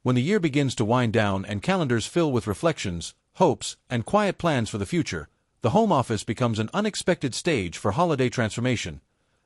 When the year begins to wind down and calendars fill with reflections, hopes, and quiet plans for the future, the home office becomes an unexpected stage for holiday transformation.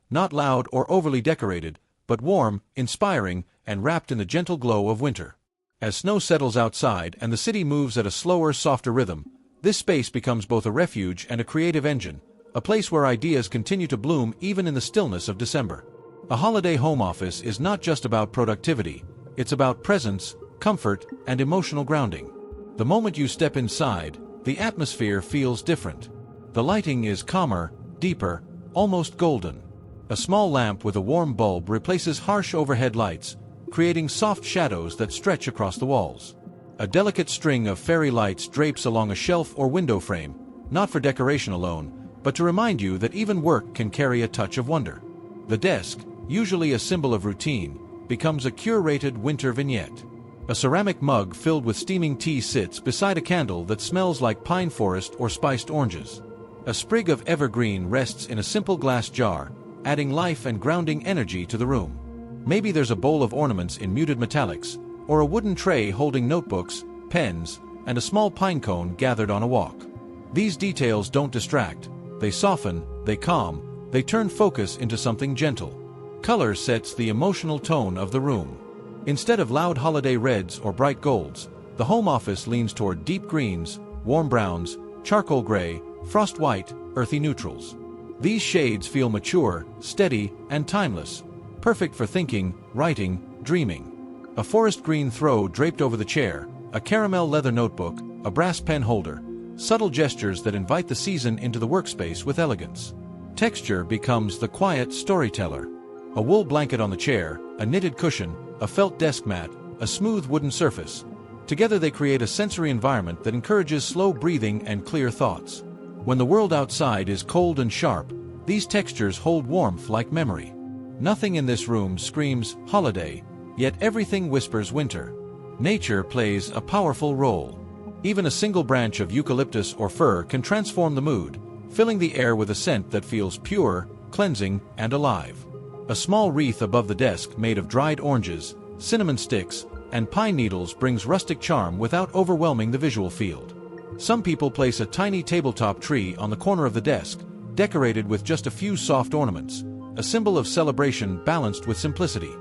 Not loud or overly decorated, but warm, inspiring, and wrapped in the gentle glow of winter. As snow settles outside and the city moves at a slower, softer rhythm, this space becomes both a refuge and a creative engine, a place where ideas continue to bloom even in the stillness of December. A holiday home office is not just about productivity, it's about presence, comfort, and emotional grounding. The moment you step inside, the atmosphere feels different. The lighting is calmer, deeper, almost golden. A small lamp with a warm bulb replaces harsh overhead lights, creating soft shadows that stretch across the walls. A delicate string of fairy lights drapes along a shelf or window frame, not for decoration alone, but to remind you that even work can carry a touch of wonder. The desk, usually a symbol of routine, becomes a curated winter vignette. A ceramic mug filled with steaming tea sits beside a candle that smells like pine forest or spiced oranges. A sprig of evergreen rests in a simple glass jar, adding life and grounding energy to the room. Maybe there's a bowl of ornaments in muted metallics, or a wooden tray holding notebooks, pens, and a small pine cone gathered on a walk. These details don't distract, they soften, they calm, they turn focus into something gentle. Color sets the emotional tone of the room. Instead of loud holiday reds or bright golds, the home office leans toward deep greens, warm browns, charcoal gray, frost white, earthy neutrals. These shades feel mature, steady, and timeless, perfect for thinking, writing, dreaming. A forest green throw draped over the chair, a caramel leather notebook, a brass pen holder, subtle gestures that invite the season into the workspace with elegance. Texture becomes the quiet storyteller. A wool blanket on the chair, a knitted cushion, a felt desk mat, a smooth wooden surface. Together they create a sensory environment that encourages slow breathing and clear thoughts. When the world outside is cold and sharp, these textures hold warmth like memory. Nothing in this room screams holiday, yet everything whispers winter. Nature plays a powerful role. Even a single branch of eucalyptus or fir can transform the mood, filling the air with a scent that feels pure, cleansing, and alive. A small wreath above the desk made of dried oranges, cinnamon sticks, and pine needles brings rustic charm without overwhelming the visual field. Some people place a tiny tabletop tree on the corner of the desk, decorated with just a few soft ornaments, a symbol of celebration balanced with simplicity.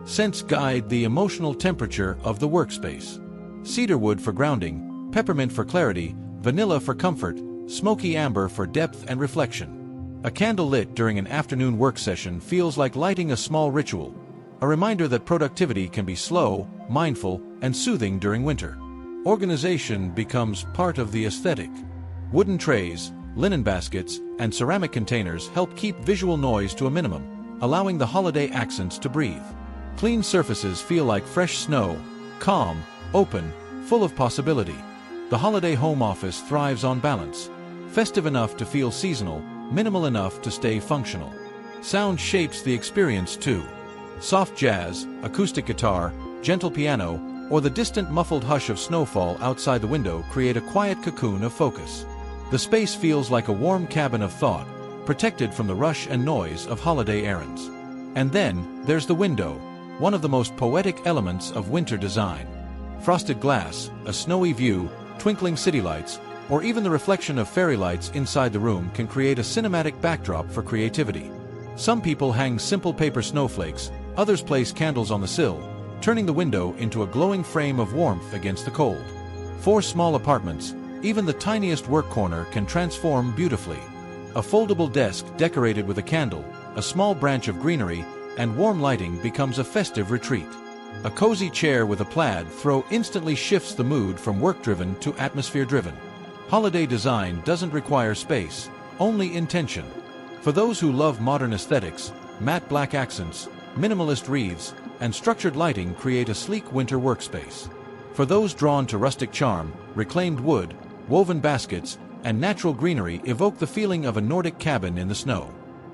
Scents guide the emotional temperature of the workspace. Cedarwood for grounding, peppermint for clarity, vanilla for comfort, smoky amber for depth and reflection. A candle lit during an afternoon work session feels like lighting a small ritual, a reminder that productivity can be slow, mindful, and soothing during winter. Organization becomes part of the aesthetic. Wooden trays, linen baskets, and ceramic containers help keep visual noise to a minimum, allowing the holiday accents to breathe. Clean surfaces feel like fresh snow, calm, open, full of possibility. The holiday home office thrives on balance, festive enough to feel seasonal, minimal enough to stay functional. Sound shapes the experience too. Soft jazz, acoustic guitar, gentle piano, or the distant muffled hush of snowfall outside the window create a quiet cocoon of focus. The space feels like a warm cabin of thought, protected from the rush and noise of holiday errands. And then, there's the window, one of the most poetic elements of winter design. Frosted glass, a snowy view, twinkling city lights, or even the reflection of fairy lights inside the room can create a cinematic backdrop for creativity. Some people hang simple paper snowflakes, others place candles on the sill, turning the window into a glowing frame of warmth against the cold. For small apartments, even the tiniest work corner can transform beautifully. A foldable desk decorated with a candle, a small branch of greenery, and warm lighting becomes a festive retreat. A cozy chair with a plaid throw instantly shifts the mood from work-driven to atmosphere-driven. Holiday design doesn't require space, only intention. For those who love modern aesthetics, matte black accents, minimalist wreaths, and structured lighting create a sleek winter workspace. For those drawn to rustic charm, reclaimed wood, woven baskets, and natural greenery evoke the feeling of a Nordic cabin in the snow.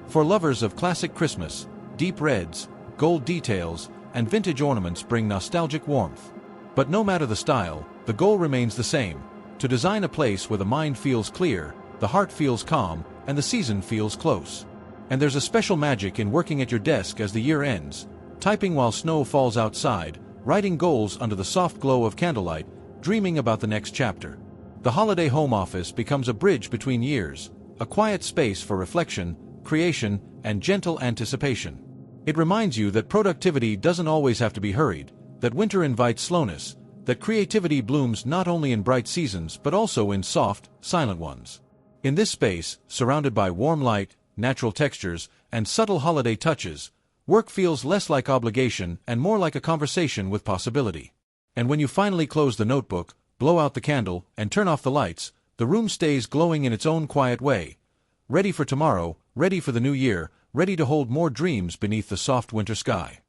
For lovers of classic Christmas, deep reds, gold details, and vintage ornaments bring nostalgic warmth. But no matter the style, the goal remains the same: to design a place where the mind feels clear, the heart feels calm, and the season feels close. And there's a special magic in working at your desk as the year ends, typing while snow falls outside, writing goals under the soft glow of candlelight, dreaming about the next chapter. The holiday home office becomes a bridge between years, a quiet space for reflection, creation, and gentle anticipation. It reminds you that productivity doesn't always have to be hurried, that winter invites slowness, that creativity blooms not only in bright seasons but also in soft, silent ones. In this space, surrounded by warm light, natural textures, and subtle holiday touches, work feels less like obligation and more like a conversation with possibility. And when you finally close the notebook, blow out the candle, and turn off the lights, the room stays glowing in its own quiet way. Ready for tomorrow, ready for the new year, ready to hold more dreams beneath the soft winter sky.